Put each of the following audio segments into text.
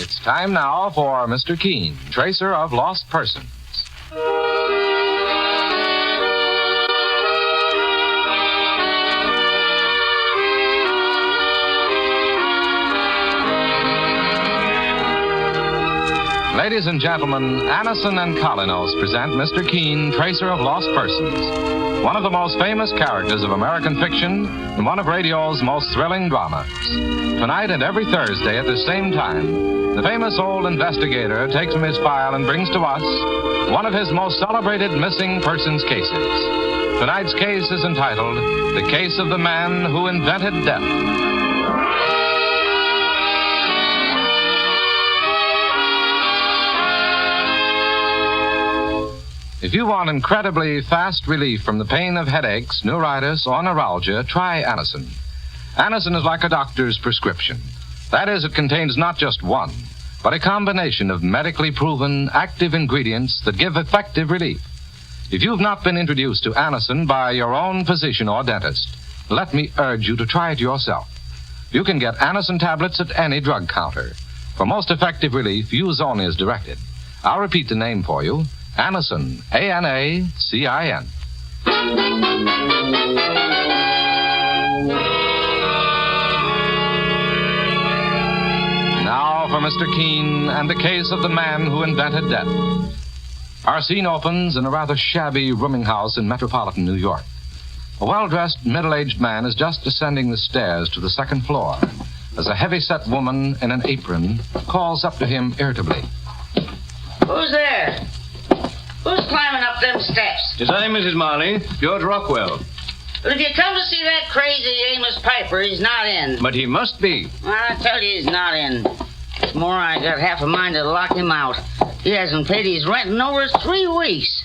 It's time now for Mr. Keen, tracer of lost persons. Ladies and gentlemen, Anison and Colinos present Mr. Keen, tracer of lost persons, one of the most famous characters of American fiction and one of radio's most thrilling dramas. Tonight and every Thursday at the same time, the famous old investigator takes from his file and brings to us one of his most celebrated missing persons cases. Tonight's case is entitled, The Case of the Man Who Invented Death. If you want incredibly fast relief from the pain of headaches, neuritis, or neuralgia, try Anison. Anison is like a doctor's prescription. That is, it contains not just one, but a combination of medically proven active ingredients that give effective relief. If you've not been introduced to Anison by your own physician or dentist, let me urge you to try it yourself. You can get Anison tablets at any drug counter. For most effective relief, use only as directed. I'll repeat the name for you. Anison, A-N-A-C-I-N. Now for Mr. Keen and the case of the man who invented death. Our scene opens in a rather shabby rooming house in metropolitan New York. A well-dressed, middle-aged man is just descending the stairs to the second floor as a heavy-set woman in an apron calls up to him irritably. Who's there? Who's climbing up them steps? It's I, Mrs. Marley, George Rockwell. But if you come to see that crazy Amos Piper, he's not in. But he must be. I tell you, he's not in. What's more, I got half a mind to lock him out. He hasn't paid his rent in over 3 weeks.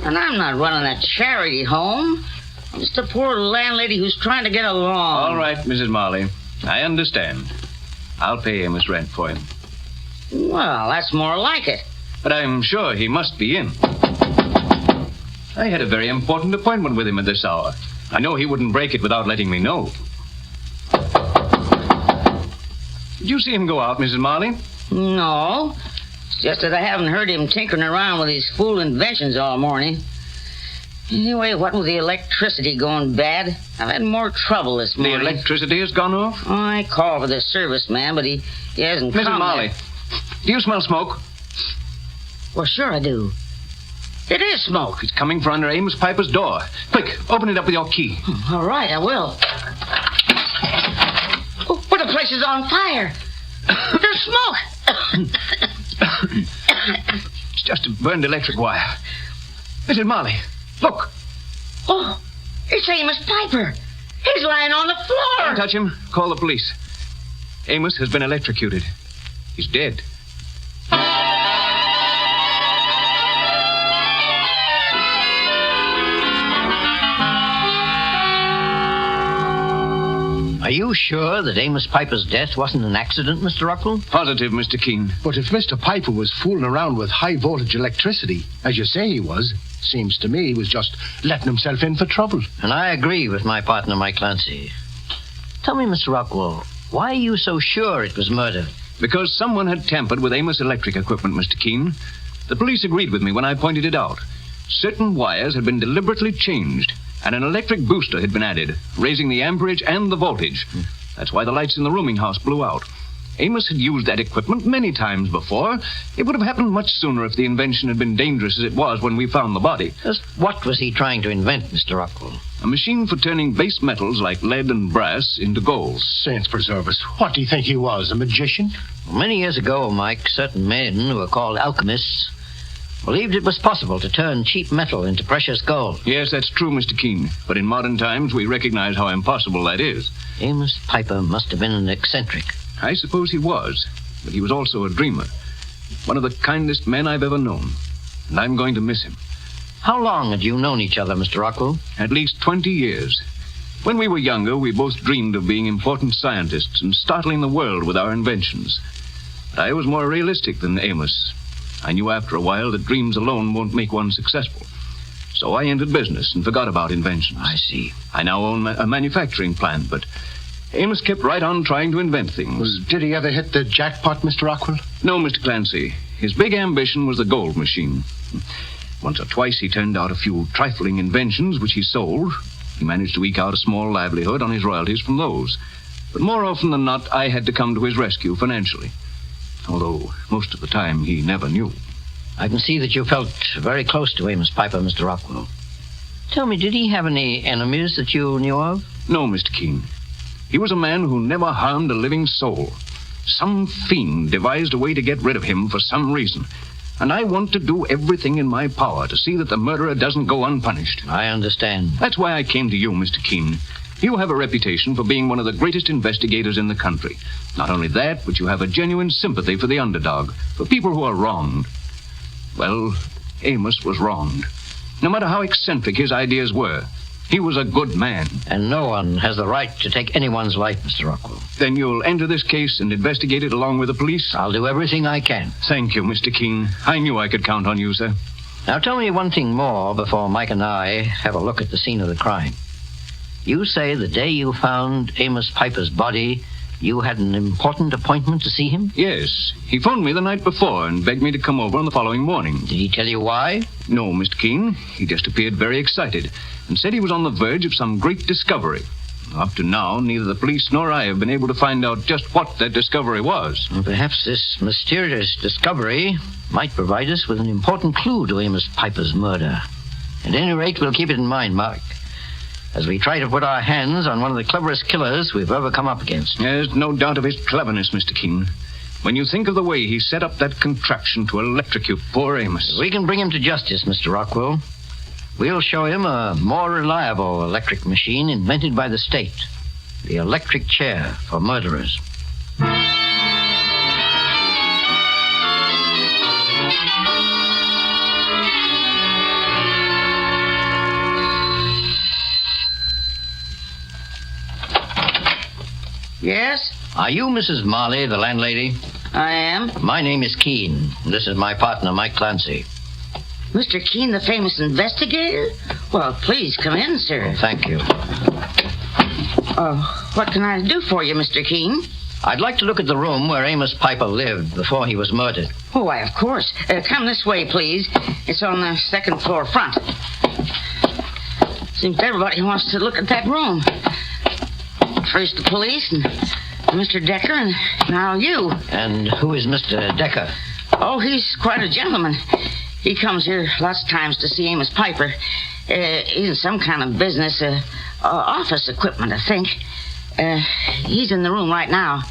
And I'm not running a charity home. I'm just a poor landlady who's trying to get along. All right, Mrs. Marley. I understand. I'll pay Amos rent for him. Well, that's more like it. But I'm sure he must be in. I had a very important appointment with him at this hour. I know he wouldn't break it without letting me know. Did you see him go out, Mrs. Marley? No. It's just that I haven't heard him tinkering around with his fool inventions all morning. Anyway, what with the electricity going bad, I've had more trouble this morning. The electricity has gone off? I called for the service man, but he hasn't come. Mrs. Marley, do you smell smoke? Well, sure I do. It is smoke. It's coming from under Amos Piper's door. Quick, open it up with your key. All right, I will. Oh, but the place is on fire. There's smoke. It's just a burned electric wire. Mrs. Marley, look. Oh, it's Amos Piper. He's lying on the floor. Don't touch him. Call the police. Amos has been electrocuted. He's dead. Are you sure that Amos Piper's death wasn't an accident, Mr. Rockwell? Positive, Mr. Keen. But if Mr. Piper was fooling around with high-voltage electricity, as you say he was, seems to me he was just letting himself in for trouble. And I agree with my partner, Mike Clancy. Tell me, Mr. Rockwell, why are you so sure it was murder? Because someone had tampered with Amos' electric equipment, Mr. Keen. The police agreed with me when I pointed it out. Certain wires had been deliberately changed, and an electric booster had been added, raising the amperage and the voltage. That's why the lights in the rooming house blew out. Amos had used that equipment many times before. It would have happened much sooner if the invention had been dangerous as it was when we found the body. Just what was he trying to invent, Mr. Rockwell? A machine for turning base metals like lead and brass into gold. Saints preserve us. What do you think he was, a magician? Well, many years ago, Mike, certain men who were called alchemists believed it was possible to turn cheap metal into precious gold. Yes, that's true, Mr. Keen. But in modern times, we recognize how impossible that is. Amos Piper must have been an eccentric. I suppose he was, but he was also a dreamer. One of the kindest men I've ever known. And I'm going to miss him. How long had you known each other, Mr. Rockwell? At least 20 years. When we were younger, we both dreamed of being important scientists and startling the world with our inventions. But I was more realistic than Amos. I knew after a while that dreams alone won't make one successful. So I entered business and forgot about inventions. I see. I now own a manufacturing plant, but Amos kept right on trying to invent things. Well, did he ever hit the jackpot, Mr. Rockwell? No, Mr. Clancy. His big ambition was the gold machine. Once or twice he turned out a few trifling inventions which he sold. He managed to eke out a small livelihood on his royalties from those. But more often than not, I had to come to his rescue financially. Although most of the time he never knew. I can see that you felt very close to Amos Piper, Mr. Rockwell. Tell me, did he have any enemies that you knew of? No, Mr. Keen. He was a man who never harmed a living soul. Some fiend devised a way to get rid of him for some reason. And I want to do everything in my power to see that the murderer doesn't go unpunished. I understand. That's why I came to you, Mr. Keen. You have a reputation for being one of the greatest investigators in the country. Not only that, but you have a genuine sympathy for the underdog, for people who are wronged. Well, Amos was wronged. No matter how eccentric his ideas were, he was a good man. And no one has the right to take anyone's life, Mr. Rockwell. Then you'll enter this case and investigate it along with the police? I'll do everything I can. Thank you, Mr. Keen. I knew I could count on you, sir. Now tell me one thing more before Mike and I have a look at the scene of the crime. You say the day you found Amos Piper's body, you had an important appointment to see him? Yes. He phoned me the night before and begged me to come over on the following morning. Did he tell you why? No, Mr. Keen. He just appeared very excited and said he was on the verge of some great discovery. Up to now, neither the police nor I have been able to find out just what that discovery was. Well, perhaps this mysterious discovery might provide us with an important clue to Amos Piper's murder. At any rate, we'll keep it in mind, Mark, as we try to put our hands on one of the cleverest killers we've ever come up against. There's no doubt of his cleverness, Mr. Keen. When you think of the way he set up that contraption to electrocute poor Amos. If we can bring him to justice, Mr. Rockwell, we'll show him a more reliable electric machine invented by the state. The electric chair for murderers. Yes? Are you Mrs. Marley, the landlady? I am. My name is Keen. This is my partner, Mike Clancy. Mr. Keen, the famous investigator? Well, please come in, sir. Oh, thank you. What can I do for you, Mr. Keen? I'd like to look at the room where Amos Piper lived before he was murdered. Oh, why, of course. Come this way, please. It's on the second floor front. Seems everybody wants to look at that room. First the police, and Mr. Decker, and now you. And who is Mr. Decker? Oh, he's quite a gentleman. He comes here lots of times to see Amos Piper. He's in some kind of business, office equipment, I think. He's in the room right now.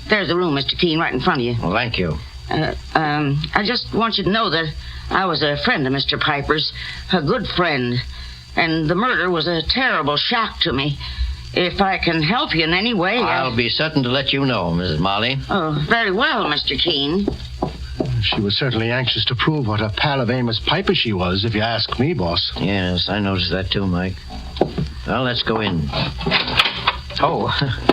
There's the room, Mr. Keen, right in front of you. Well, thank you. I just want you to know that I was a friend of Mr. Piper's, a good friend, and the murder was a terrible shock to me. If I can help you in any way... I'll be certain to let you know, Mrs. Marley. Oh, very well, Mr. Keen. She was certainly anxious to prove what a pal of Amos Piper she was, if you ask me, boss. Yes, I noticed that too, Mike. Well, let's go in. Oh,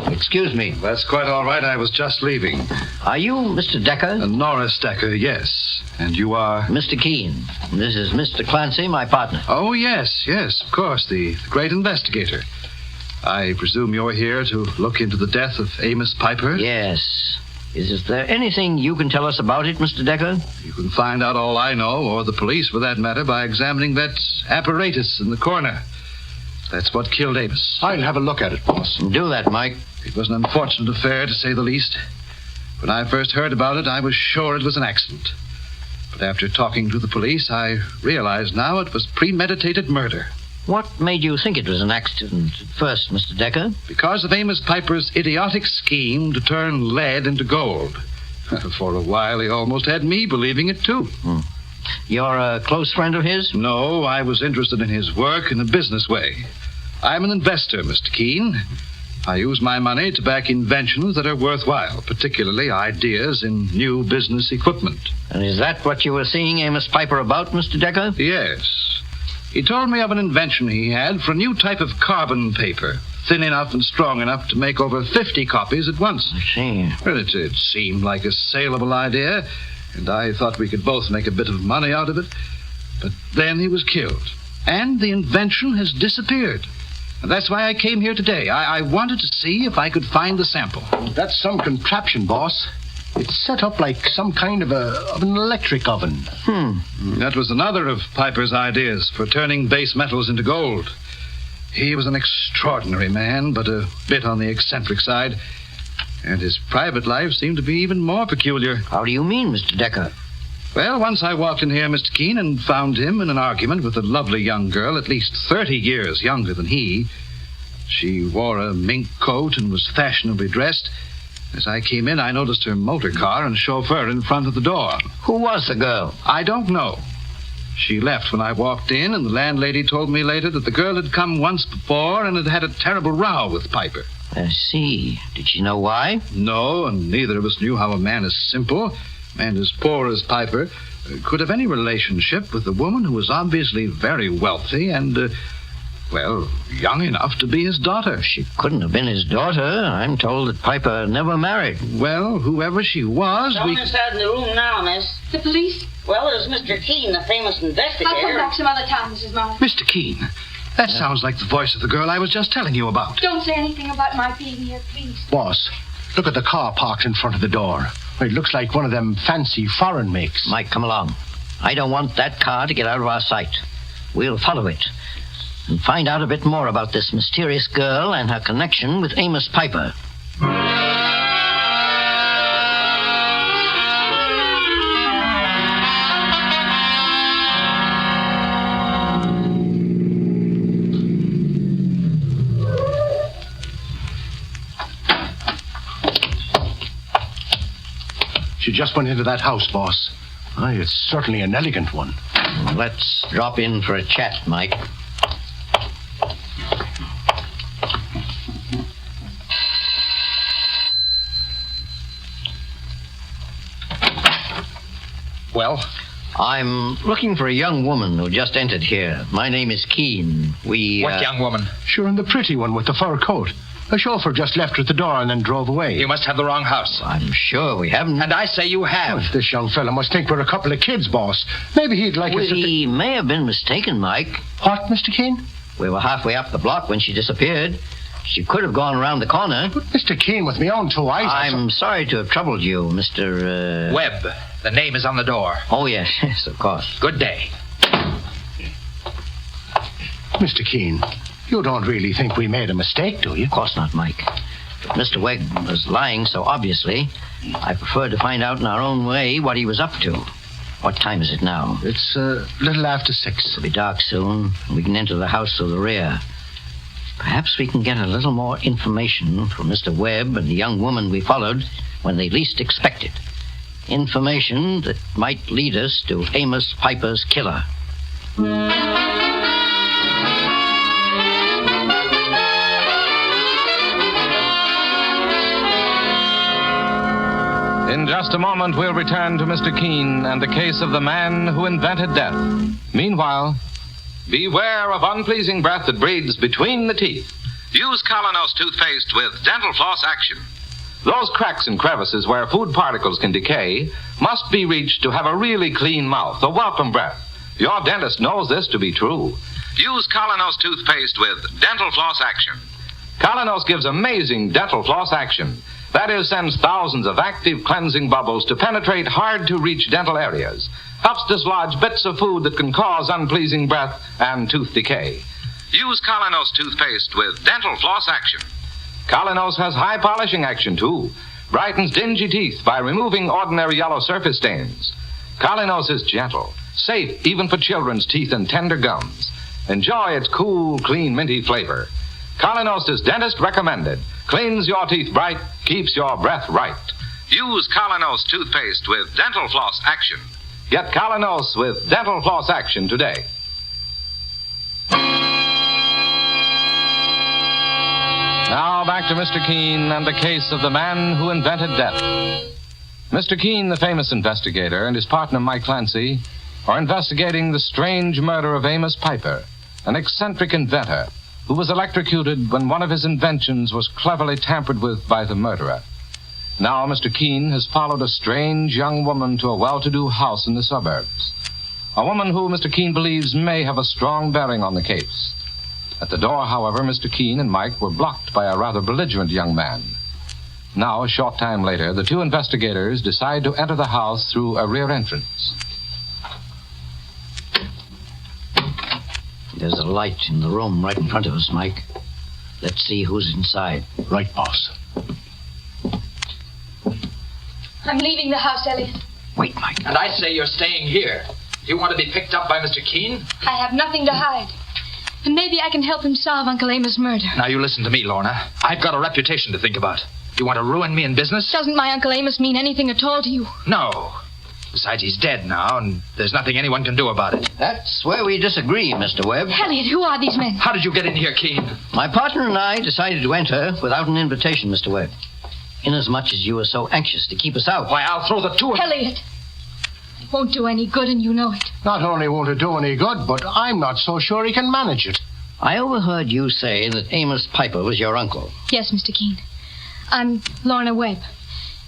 excuse me. That's quite all right. I was just leaving. Are you Mr. Decker? Norris Decker, yes. And you are? Mr. Keen. This is Mr. Clancy, my partner. Oh, yes, of course, the great investigator. I presume you're here to look into the death of Amos Piper? Yes. Is there anything you can tell us about it, Mr. Decker? You can find out all I know, or the police for that matter, by examining that apparatus in the corner. That's what killed Amos. I'll have a look at it, boss. Do that, Mike. It was an unfortunate affair, to say the least. When I first heard about it, I was sure it was an accident. But after talking to the police, I realized now it was premeditated murder. What made you think it was an accident at first, Mr. Decker? Because of Amos Piper's idiotic scheme to turn lead into gold. For a while, he almost had me believing it, too. You're a close friend of his? No, I was interested in his work in a business way. I'm an investor, Mr. Keen. I use my money to back inventions that are worthwhile, particularly ideas in new business equipment. And is that what you were seeing Amos Piper about, Mr. Decker? Yes. He told me of an invention he had for a new type of carbon paper, thin enough and strong enough to make over 50 copies at once. I see. Well, it seemed like a saleable idea, and I thought we could both make a bit of money out of it. But then he was killed, and the invention has disappeared. And that's why I came here today. I wanted to see if I could find the sample. That's some contraption, boss. It's set up like some kind of an electric oven. That was another of Piper's ideas for turning base metals into gold. He was an extraordinary man, but a bit on the eccentric side. And his private life seemed to be even more peculiar. How do you mean, Mr. Decker? Well, once I walked in here, Mr. Keen, and found him in an argument with a lovely young girl, at least 30 years younger than he. She wore a mink coat and was fashionably dressed. As I came in, I noticed her motor car and chauffeur in front of the door. Who was the girl? I don't know. She left when I walked in, and the landlady told me later that the girl had come once before and had had a terrible row with Piper. I see. Did she know why? No, and neither of us knew how a man as simple and as poor as Piper could have any relationship with a woman who was obviously very wealthy and, young enough to be his daughter. She couldn't have been his daughter. I'm told that Piper never married. Well, whoever she was, Someone inside in the room now, miss. The police? Well, there's Mr. Keen, the famous investigator. I'll come back some other time, Mrs. Martin. Mr. Keen, that sounds like the voice of the girl I was just telling you about. Don't say anything about my being here, please. Boss, look at the car parked in front of the door. It looks like one of them fancy foreign makes. Mike, come along. I don't want that car to get out of our sight. We'll follow it and find out a bit more about this mysterious girl and her connection with Amos Piper. She just went into that house, boss. Aye, it's certainly an elegant one. Let's drop in for a chat, Mike. Well? I'm looking for a young woman who just entered here. My name is Keen. What young woman? Sure, and the pretty one with the fur coat. The chauffeur just left her at the door and then drove away. You must have the wrong house. I'm sure we haven't. And I say you have. Oh, this young fella must think we're a couple of kids, boss. Maybe he'd like us to... We may have been mistaken, Mike. What, Mr. Keen? We were halfway up the block when she disappeared. She could have gone around the corner. But Mr. Keen, with my own two eyes... I'm sorry to have troubled you, Mr. Webb. The name is on the door. Oh, yes, yes, of course. Good day. Mr. Keen, you don't really think we made a mistake, do you? Of course not, Mike. If Mr. Webb was lying so obviously, I preferred to find out in our own way what he was up to. What time is it now? It's a little after 6. It'll be dark soon, and we can enter the house through the rear. Perhaps we can get a little more information from Mr. Webb and the young woman we followed when they least expect it. Information that might lead us to Amos Piper's killer. In just a moment, we'll return to Mr. Keen and the case of the man who invented death. Meanwhile, beware of unpleasing breath that breathes between the teeth. Use Colonos toothpaste with dental floss action. Those cracks and crevices where food particles can decay must be reached to have a really clean mouth, a welcome breath. Your dentist knows this to be true. Use Colonos toothpaste with dental floss action. Colonos gives amazing dental floss action. That is, sends thousands of active cleansing bubbles to penetrate hard-to-reach dental areas. Helps dislodge bits of food that can cause unpleasing breath and tooth decay. Use Colonos toothpaste with dental floss action. Colonos has high polishing action, too. Brightens dingy teeth by removing ordinary yellow surface stains. Colonos is gentle, safe even for children's teeth and tender gums. Enjoy its cool, clean, minty flavor. Colonos is dentist recommended. Cleans your teeth bright, keeps your breath right. Use Colonos toothpaste with dental floss action. Get Colonos with dental floss action today. Now back to Mr. Keen and the case of the man who invented death. Mr. Keen, the famous investigator, and his partner Mike Clancy are investigating the strange murder of Amos Piper, an eccentric inventor who was electrocuted when one of his inventions was cleverly tampered with by the murderer. Now Mr. Keen has followed a strange young woman to a well-to-do house in the suburbs. A woman who Mr. Keen believes may have a strong bearing on the case. At the door, however, Mr. Keen and Mike were blocked by a rather belligerent young man. Now, a short time later, the two investigators decide to enter the house through a rear entrance. There's a light in the room right in front of us, Mike. Let's see who's inside. Right, boss. I'm leaving the house, Elliot. Wait, Mike. And I say you're staying here. You want to be picked up by Mr. Keen? I have nothing to hide. And maybe I can help him solve Uncle Amos' murder. Now you listen to me, Lorna. I've got a reputation to think about. You want to ruin me in business? Doesn't my Uncle Amos mean anything at all to you? No. Besides, he's dead now, and there's nothing anyone can do about it. That's where we disagree, Mr. Webb. Elliot, who are these men? How did you get in here, Keen? My partner and I decided to enter without an invitation, Mr. Webb. Inasmuch as you were so anxious to keep us out. Why, I'll throw the two of you. Elliot, it won't do any good, and you know it. Not only won't it do any good, but I'm not so sure he can manage it. I overheard you say that Amos Piper was your uncle. Yes, Mr. Keen. I'm Lorna Webb,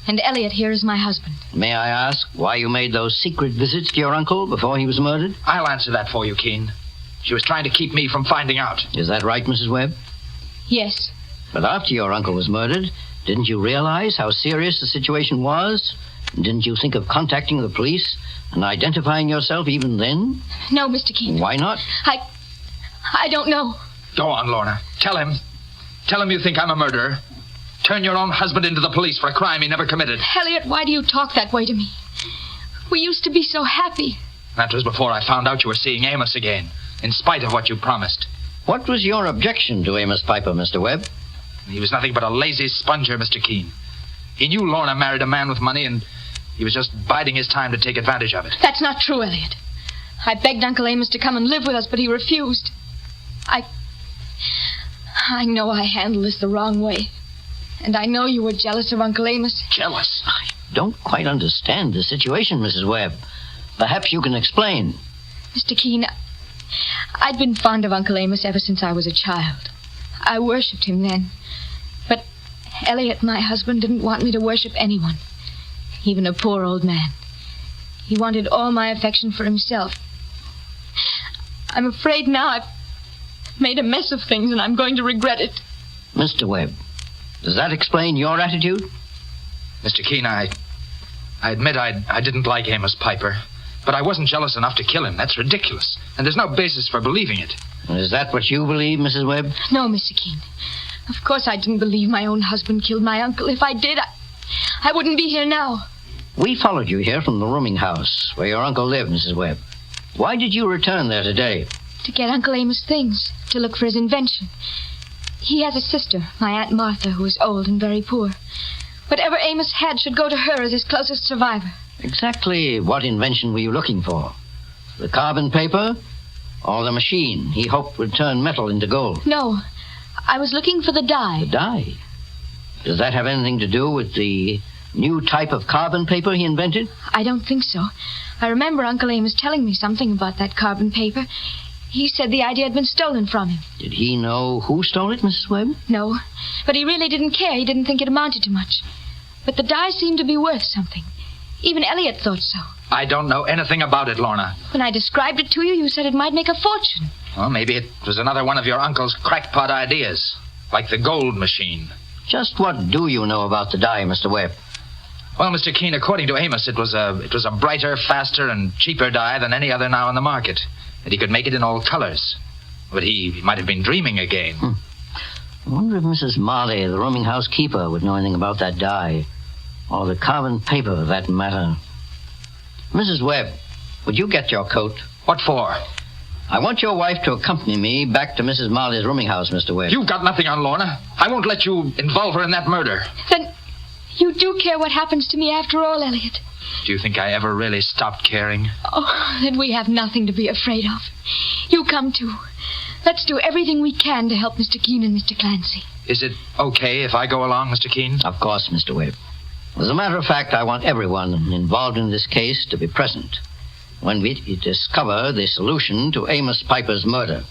and Elliot here is my husband. May I ask why you made those secret visits to your uncle before he was murdered? I'll answer that for you, Keen. She was trying to keep me from finding out. Is that right, Mrs. Webb? Yes. But after your uncle was murdered, didn't you realize how serious the situation was? Didn't you think of contacting the police and identifying yourself even then? No, Mr. Keen. Why not? I don't know. Go on, Lorna. Tell him. Tell him you think I'm a murderer. Turn your own husband into the police for a crime he never committed. Elliot, why do you talk that way to me? We used to be so happy. That was before I found out you were seeing Amos again, in spite of what you promised. What was your objection to Amos Piper, Mr. Webb? He was nothing but a lazy sponger, Mr. Keen. He knew Lorna married a man with money, and he was just biding his time to take advantage of it. That's not true, Elliot. I begged Uncle Amos to come and live with us, but he refused. I know I handled this the wrong way. And I know you were jealous of Uncle Amos. Jealous? I don't quite understand the situation, Mrs. Webb. Perhaps you can explain. Mr. Keen, I'd been fond of Uncle Amos ever since I was a child. I worshipped him then. But Elliot, my husband, didn't want me to worship anyone, even a poor old man. He wanted all my affection for himself. I'm afraid now I've made a mess of things, and I'm going to regret it. Mr. Webb, does that explain your attitude? Mr. Keen, I admit I didn't like Amos Piper, but I wasn't jealous enough to kill him. That's ridiculous, and there's no basis for believing it. Is that what you believe, Mrs. Webb? No, Mr. Keen. Of course I didn't believe my own husband killed my uncle. If I did, I wouldn't be here now. We followed you here from the rooming house where your uncle lived, Mrs. Webb. Why did you return there today? To get Uncle Amos things, to look for his invention. He has a sister, my Aunt Martha, who is old and very poor. Whatever Amos had should go to her as his closest survivor. Exactly what invention were you looking for? The carbon paper or the machine he hoped would turn metal into gold? No, I was looking for the dye. The dye? Does that have anything to do with the new type of carbon paper he invented? I don't think so. I remember Uncle Amos telling me something about that carbon paper. He said the idea had been stolen from him. Did he know who stole it, Mrs. Webb? No, but he really didn't care. He didn't think it amounted to much. But the dye seemed to be worth something. Even Elliot thought so. I don't know anything about it, Lorna. When I described it to you, you said it might make a fortune. Well, maybe it was another one of your uncle's crackpot ideas, like the gold machine. Just what do you know about the dye, Mr. Webb? Well, Mr. Keen, according to Amos, it was a brighter, faster, and cheaper dye than any other now on the market. And he could make it in all colors. But he might have been dreaming again. I wonder if Mrs. Marley, the rooming housekeeper, would know anything about that dye. Or the carbon paper, for that matter. Mrs. Webb, would you get your coat? What for? I want your wife to accompany me back to Mrs. Marley's rooming house, Mr. Webb. You've got nothing on Lorna. I won't let you involve her in that murder. Then you do care what happens to me after all, Elliot. Do you think I ever really stopped caring? Oh, then we have nothing to be afraid of. You come too. Let's do everything we can to help Mr. Keen and Mr. Clancy. Is it okay if I go along, Mr. Keen? Of course, Mr. Webb. As a matter of fact, I want everyone involved in this case to be present when we discover the solution to Amos Piper's murder.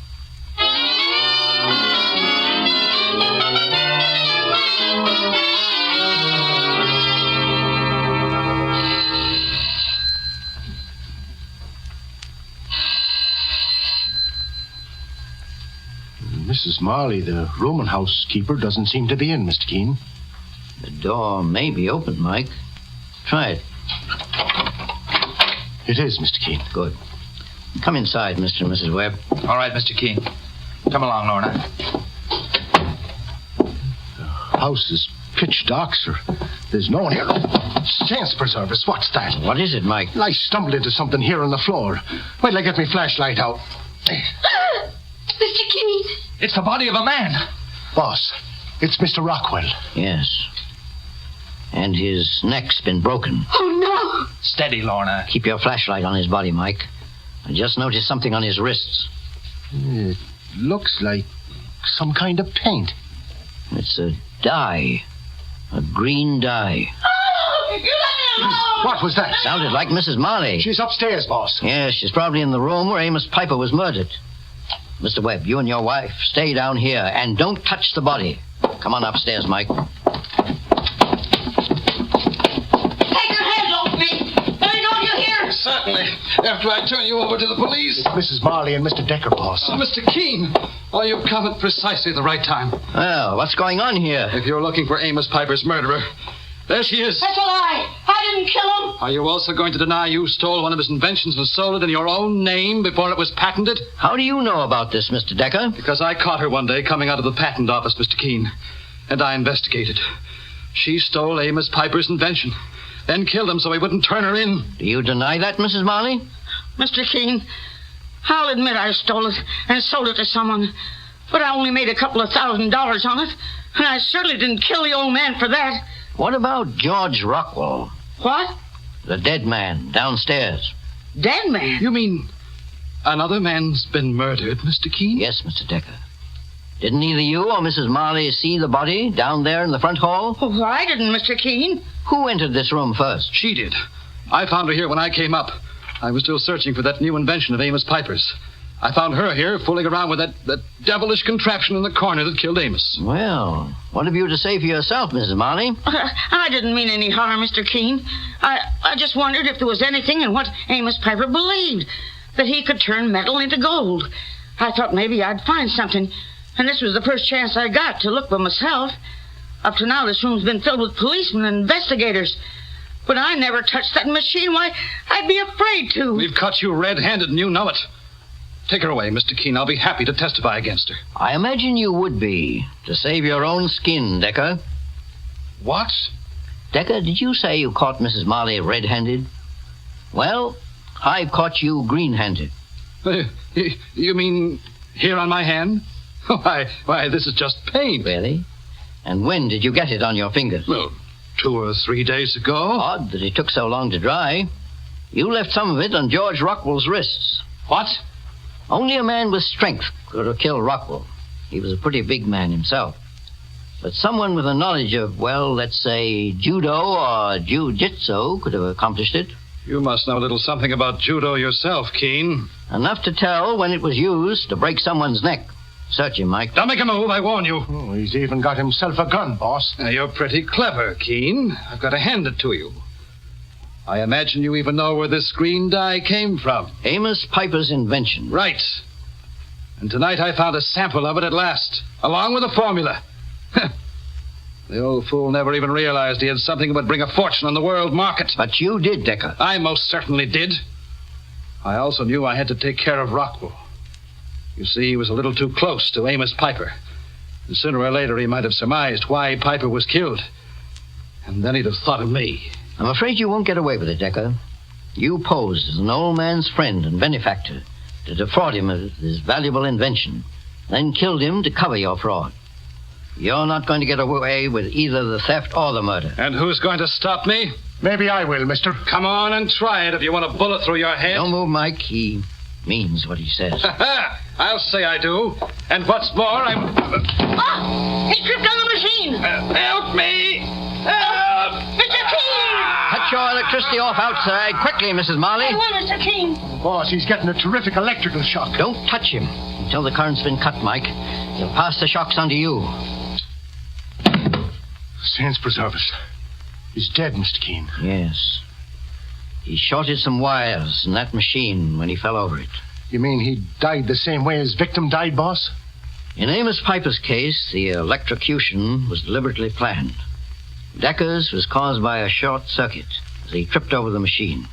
Mrs. Marley, the rooming housekeeper, doesn't seem to be in, Mr. Keen. The door may be open, Mike. Try it. It is, Mr. Keen. Good. Come inside, Mr. and Mrs. Webb. All right, Mr. Keen. Come along, Lorna. The house is pitch dark, sir. There's no one here. Saints preserve us, what's that? What is it, Mike? I stumbled into something here on the floor. Wait till I get my flashlight out. Mr. Keen. It's the body of a man. Boss, it's Mr. Rockwell. Yes. And his neck's been broken. Oh, no. Steady, Lorna. Keep your flashlight on his body, Mike. I just noticed something on his wrists. It looks like some kind of paint. It's a dye. A green dye. Oh, you let me alone. What was that? Sounded like Mrs. Marley. She's upstairs, boss. Yes, she's probably in the room where Amos Piper was murdered. Mr. Webb, you and your wife stay down here and don't touch the body. Come on upstairs, Mike. Take your hands off me. Let me know you hear. Certainly. After I turn you over to the police. It's Mrs. Marley and Mr. Decker, boss. Mr. Keen, you've come at precisely the right time. Well, what's going on here? If you're looking for Amos Piper's murderer, there she is. That's a lie. I didn't kill him. Are you also going to deny you stole one of his inventions and sold it in your own name before it was patented? How do you know about this, Mr. Decker? Because I caught her one day coming out of the patent office, Mr. Keen, and I investigated. She stole Amos Piper's invention, then killed him so he wouldn't turn her in. Do you deny that, Mrs. Marley? Mr. Keen, I'll admit I stole it and sold it to someone, but I only made a couple of $1,000 on it, and I certainly didn't kill the old man for that. What about George Rockwell? What? The dead man downstairs. Dead man? You mean another man's been murdered, Mr. Keen? Yes, Mr. Decker. Didn't either you or Mrs. Marley see the body down there in the front hall? Oh, I didn't, Mr. Keen. Who entered this room first? She did. I found her here when I came up. I was still searching for that new invention of Amos Piper's. I found her here fooling around with that devilish contraption in the corner that killed Amos. Well, what have you to say for yourself, Mrs. Marley? I didn't mean any harm, Mr. Keen. I just wondered if there was anything in what Amos Piper believed, that he could turn metal into gold. I thought maybe I'd find something, and this was the first chance I got to look for myself. Up to now, this room's been filled with policemen and investigators. But I never touched that machine. Why, I'd be afraid to. We've caught you red-handed, and you know it. Take her away, Mr. Keen. I'll be happy to testify against her. I imagine you would be, to save your own skin, Decker. What? Decker, did you say you caught Mrs. Marley red-handed? Well, I've caught you green-handed. You mean here on my hand? Why, this is just paint. Really? And when did you get it on your fingers? Well, 2 or 3 days ago. Odd that it took so long to dry. You left some of it on George Rockwell's wrists. What? Only a man with strength could have killed Rockwell. He was a pretty big man himself. But someone with a knowledge of, well, let's say, judo or jiu-jitsu could have accomplished it. You must know a little something about judo yourself, Keen. Enough to tell when it was used to break someone's neck. Search him, Mike. Don't make a move, I warn you. Oh, he's even got himself a gun, boss. Now, you're pretty clever, Keen. I've got to hand it to you. I imagine you even know where this green dye came from. Amos Piper's invention. Right. And tonight I found a sample of it at last, along with a formula. The old fool never even realized he had something that would bring a fortune on the world market. But you did, Decker. I most certainly did. I also knew I had to take care of Rockwell. You see, he was a little too close to Amos Piper. And sooner or later he might have surmised why Piper was killed. And then he'd have thought of me. I'm afraid you won't get away with it, Decker. You posed as an old man's friend and benefactor to defraud him of his valuable invention, then killed him to cover your fraud. You're not going to get away with either the theft or the murder. And who's going to stop me? Maybe I will, mister. Come on and try it if you want a bullet through your head. Don't move, Mike. He means what he says. I'll say I do. And what's more, I'm... Ah! He tripped on the machine! Help me! Help! Mr. Keen! Cut your electricity off outside. Quickly, Mrs. Marley. I will, Mr. Keen. Boss, he's getting a terrific electrical shock. Don't touch him until the current's been cut, Mike. He'll pass the shocks on to you. Saints preserve us. He's dead, Mr. Keen. Yes. He shorted some wires in that machine when he fell over it. You mean he died the same way his victim died, boss? In Amos Piper's case, the electrocution was deliberately planned. Decker's was caused by a short circuit as he tripped over the machine.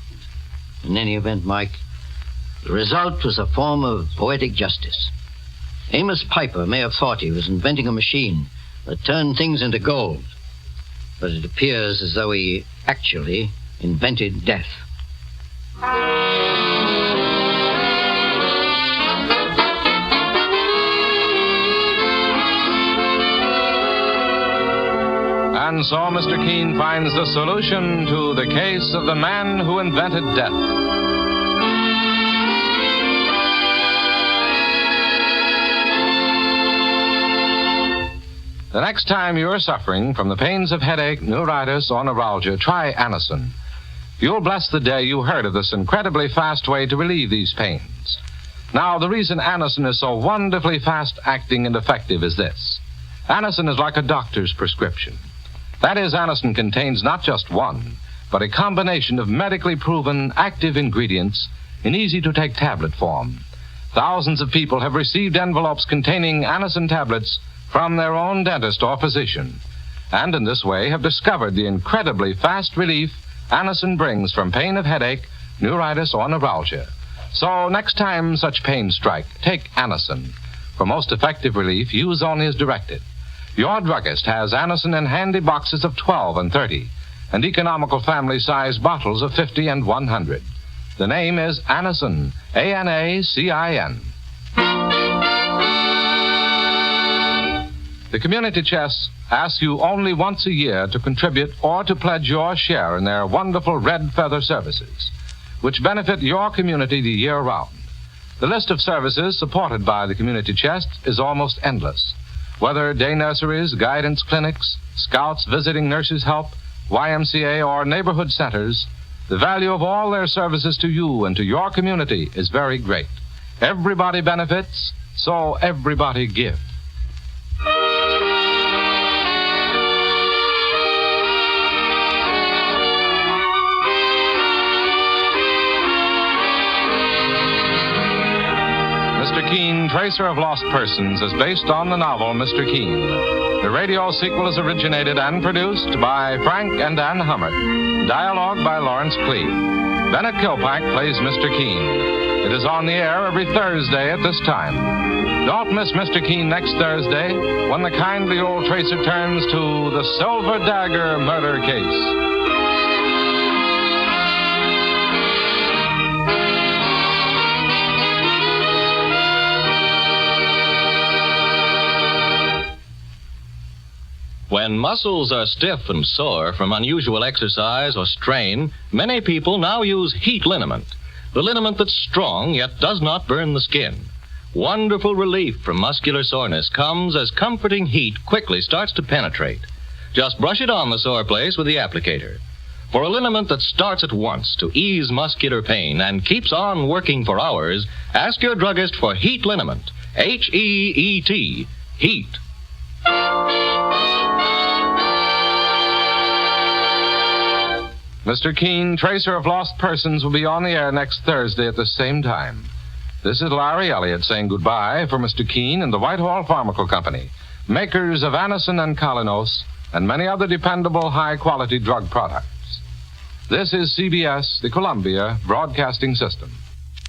In any event, Mike, the result was a form of poetic justice. Amos Piper may have thought he was inventing a machine that turned things into gold, but it appears as though he actually invented death. And so Mr. Keen finds the solution to the case of the man who invented death. The next time you're suffering from the pains of headache, neuritis, or neuralgia, try Anacin. You'll bless the day you heard of this incredibly fast way to relieve these pains. Now, the reason Anacin is so wonderfully fast-acting and effective is this. Anacin is like a doctor's prescription. That is, Anacin contains not just one, but a combination of medically proven active ingredients in easy-to-take tablet form. Thousands of people have received envelopes containing Anacin tablets from their own dentist or physician, and in this way have discovered the incredibly fast relief Anacin brings from pain of headache, neuritis, or neuralgia. So next time such pains strike, take Anacin. For most effective relief, use only as directed. Your druggist has Anacin in handy boxes of 12 and 30, and economical family-size bottles of 50 and 100. The name is Anacin, A-N-A-C-I-N. The community chest asks you only once a year to contribute or to pledge your share in their wonderful red feather services, which benefit your community the year round. The list of services supported by the community chest is almost endless. Whether day nurseries, guidance clinics, scouts visiting nurses' help, YMCA, or neighborhood centers, the value of all their services to you and to your community is very great. Everybody benefits, so everybody give. Mr. Keen, Tracer of Lost Persons, is based on the novel Mr. Keen. The radio sequel is originated and produced by Frank and Ann Hummert. Dialogue by Lawrence Cleve. Bennett Kilpack plays Mr. Keen. It is on the air every Thursday at this time. Don't miss Mr. Keen next Thursday when the kindly old Tracer turns to the Silver Dagger murder case. When muscles are stiff and sore from unusual exercise or strain, many people now use heat liniment, the liniment that's strong yet does not burn the skin. Wonderful relief from muscular soreness comes as comforting heat quickly starts to penetrate. Just brush it on the sore place with the applicator. For a liniment that starts at once to ease muscular pain and keeps on working for hours, ask your druggist for heat liniment. H-E-E-T. Heat. Mr. Keen, Tracer of Lost Persons, will be on the air next Thursday at the same time. This is Larry Elliott saying goodbye for Mr. Keen and the Whitehall Pharmaceutical Company, makers of Anacin and Colinos and many other dependable high-quality drug products. This is CBS, the Columbia Broadcasting System.